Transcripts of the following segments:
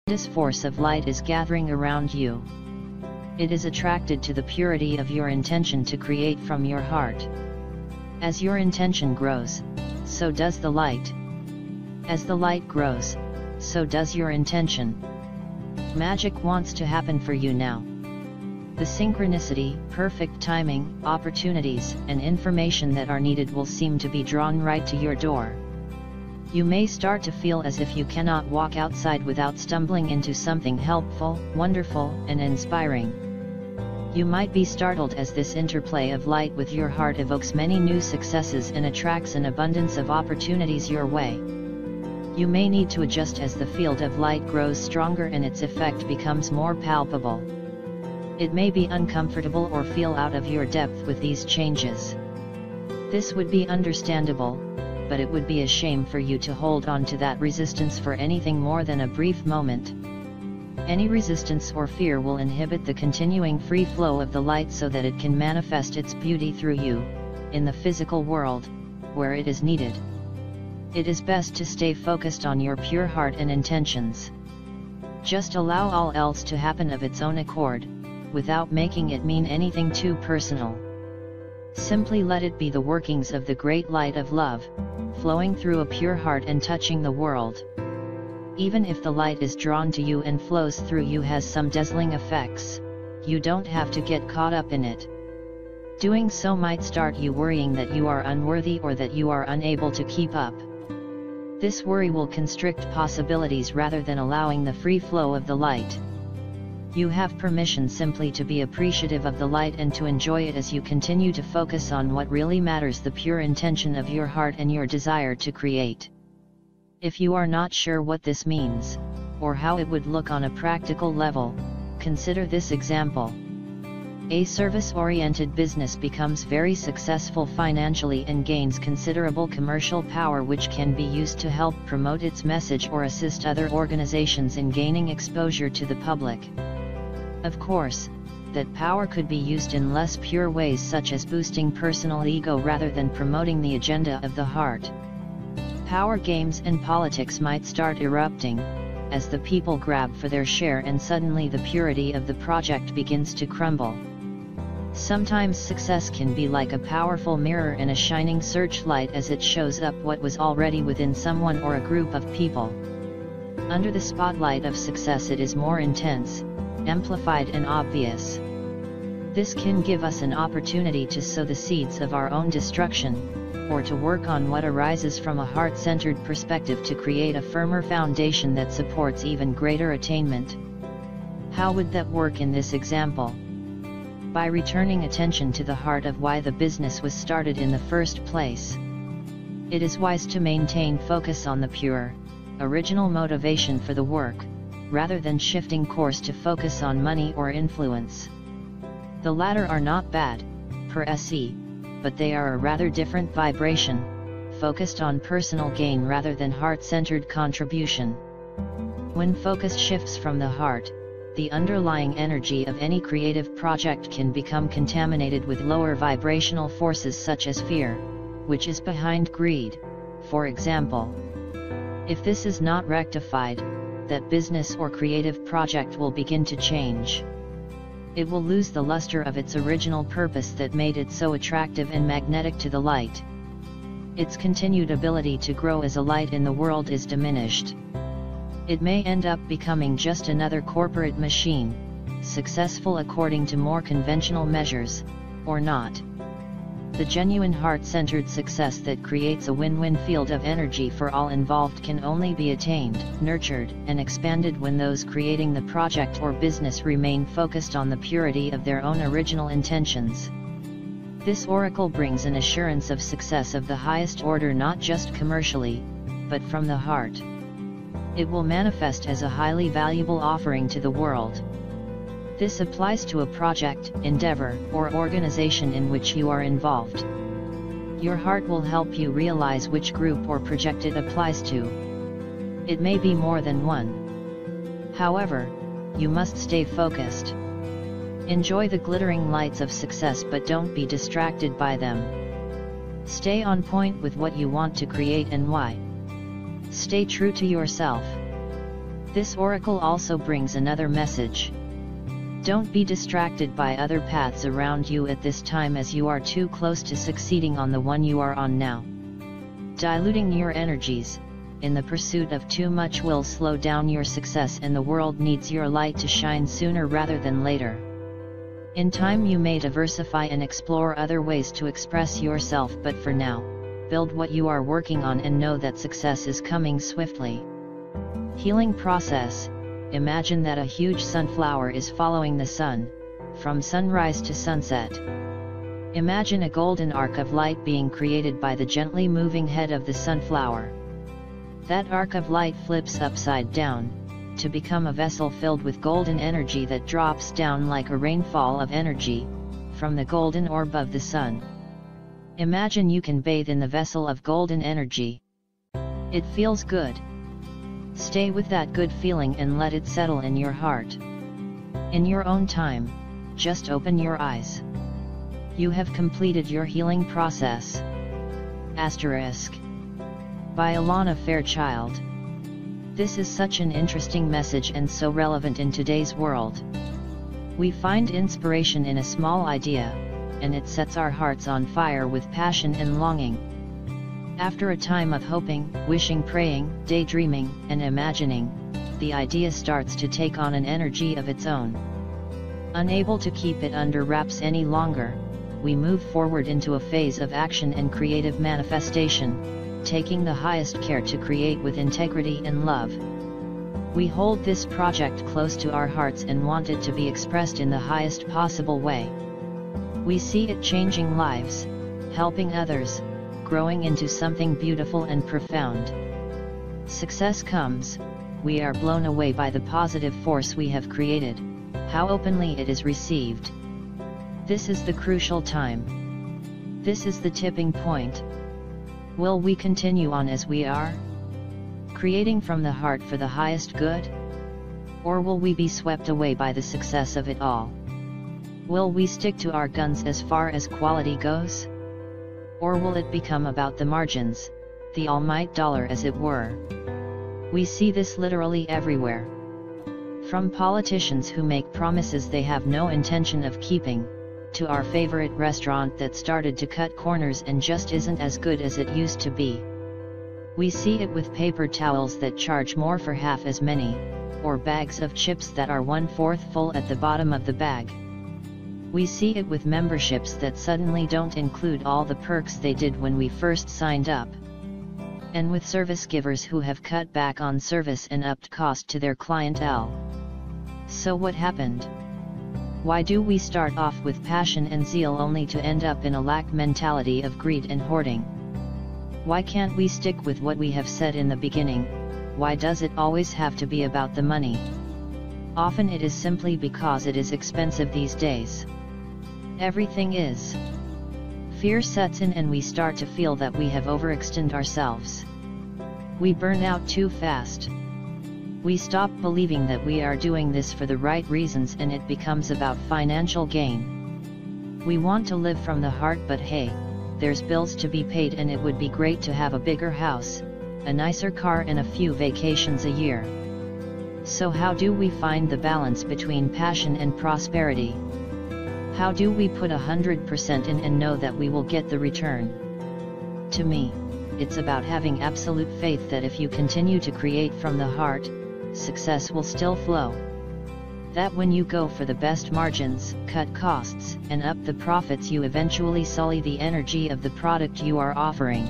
This force of light is gathering around you. It is attracted to the purity of your intention to create from your heart. As your intention grows, so does the light. As the light grows, so does your intention. Magic wants to happen for you now. The synchronicity, perfect timing, opportunities, and information that are needed will seem to be drawn right to your door. You may start to feel as if you cannot walk outside without stumbling into something helpful, wonderful, and inspiring. You might be startled as this interplay of light with your heart evokes many new successes and attracts an abundance of opportunities your way. You may need to adjust as the field of light grows stronger and its effect becomes more palpable. It may be uncomfortable or feel out of your depth with these changes. This would be understandable, but it would be a shame for you to hold on to that resistance for anything more than a brief moment. Any resistance or fear will inhibit the continuing free flow of the light so that it can manifest its beauty through you, in the physical world, where it is needed. It is best to stay focused on your pure heart and intentions. Just allow all else to happen of its own accord, without making it mean anything too personal. Simply let it be the workings of the great light of love, flowing through a pure heart and touching the world. Even if the light is drawn to you and flows through you has some dazzling effects, you don't have to get caught up in it. Doing so might start you worrying that you are unworthy or that you are unable to keep up. This worry will constrict possibilities rather than allowing the free flow of the light. You have permission simply to be appreciative of the light and to enjoy it as you continue to focus on what really matters, the pure intention of your heart and your desire to create. If you are not sure what this means, or how it would look on a practical level, consider this example. A service-oriented business becomes very successful financially and gains considerable commercial power which can be used to help promote its message or assist other organizations in gaining exposure to the public. Of course, that power could be used in less pure ways such as boosting personal ego rather than promoting the agenda of the heart. Power games and politics might start erupting, as the people grab for their share and suddenly the purity of the project begins to crumble. Sometimes success can be like a powerful mirror and a shining searchlight as it shows up what was already within someone or a group of people. Under the spotlight of success it is more intense, amplified and obvious. This can give us an opportunity to sow the seeds of our own destruction, or to work on what arises from a heart-centered perspective to create a firmer foundation that supports even greater attainment. How would that work in this example? By returning attention to the heart of why the business was started in the first place. It is wise to maintain focus on the pure, original motivation for the work, rather than shifting course to focus on money or influence. The latter are not bad, per se, but they are a rather different vibration, focused on personal gain rather than heart-centered contribution. When focus shifts from the heart, the underlying energy of any creative project can become contaminated with lower vibrational forces such as fear, which is behind greed, for example. If this is not rectified, that business or creative project will begin to change. It will lose the luster of its original purpose that made it so attractive and magnetic to the light. Its continued ability to grow as a light in the world is diminished. It may end up becoming just another corporate machine, successful according to more conventional measures, or not. The genuine heart-centered success that creates a win-win field of energy for all involved can only be attained, nurtured, and expanded when those creating the project or business remain focused on the purity of their own original intentions. This oracle brings an assurance of success of the highest order, not just commercially, but from the heart. It will manifest as a highly valuable offering to the world. This applies to a project, endeavor, or organization in which you are involved. Your heart will help you realize which group or project it applies to. It may be more than one. However, you must stay focused. Enjoy the glittering lights of success, but don't be distracted by them. Stay on point with what you want to create and why. Stay true to yourself. This oracle also brings another message. Don't be distracted by other paths around you at this time, as you are too close to succeeding on the one you are on now. Diluting your energies in the pursuit of too much will slow down your success, and the world needs your light to shine sooner rather than later. In time you may diversify and explore other ways to express yourself, but for now, build what you are working on and know that success is coming swiftly. Healing process. Imagine that a huge sunflower is following the sun, from sunrise to sunset. Imagine a golden arc of light being created by the gently moving head of the sunflower. That arc of light flips upside down, to become a vessel filled with golden energy that drops down like a rainfall of energy, from the golden orb of the sun. Imagine you can bathe in the vessel of golden energy. It feels good. Stay with that good feeling and let it settle in your heart. In your own time, just open your eyes. You have completed your healing process. Asterisk. By Alana Fairchild. This is such an interesting message and so relevant in today's world. We find inspiration in a small idea, and it sets our hearts on fire with passion and longing. After a time of hoping, wishing, praying, daydreaming, and imagining, the idea starts to take on an energy of its own. Unable to keep it under wraps any longer, we move forward into a phase of action and creative manifestation, taking the highest care to create with integrity and love. We hold this project close to our hearts and want it to be expressed in the highest possible way. We see it changing lives, helping others, growing into something beautiful and profound. Success comes, we are blown away by the positive force we have created, how openly it is received. This is the crucial time. This is the tipping point. Will we continue on as we are, creating from the heart for the highest good? Or will we be swept away by the success of it all? Will we stick to our guns as far as quality goes? Or will it become about the margins, the almighty dollar as it were? We see this literally everywhere. From politicians who make promises they have no intention of keeping, to our favorite restaurant that started to cut corners and just isn't as good as it used to be. We see it with paper towels that charge more for half as many, or bags of chips that are 1/4 full at the bottom of the bag. We see it with memberships that suddenly don't include all the perks they did when we first signed up. And with service givers who have cut back on service and upped cost to their clientele. So what happened? Why do we start off with passion and zeal only to end up in a lack mentality of greed and hoarding? Why can't we stick with what we have said in the beginning? Why does it always have to be about the money? Often it is simply because it is expensive these days. Everything is. Fear sets in and we start to feel that we have overextended ourselves. We burn out too fast. We stop believing that we are doing this for the right reasons and it becomes about financial gain. We want to live from the heart, but hey, there's bills to be paid and it would be great to have a bigger house, a nicer car and a few vacations a year. So how do we find the balance between passion and prosperity? How do we put 100% in and know that we will get the return? To me, it's about having absolute faith that if you continue to create from the heart, success will still flow. That when you go for the best margins, cut costs, and up the profits, you eventually sully the energy of the product you are offering.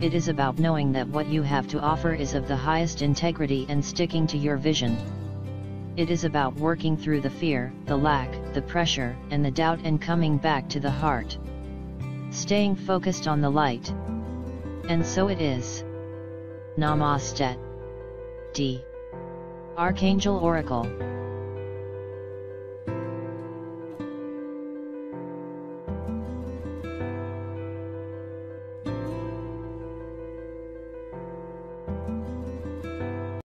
It is about knowing that what you have to offer is of the highest integrity and sticking to your vision. It is about working through the fear, the lack, the pressure, and the doubt and coming back to the heart. Staying focused on the light. And so it is. Namaste. D. Archangel Oracle.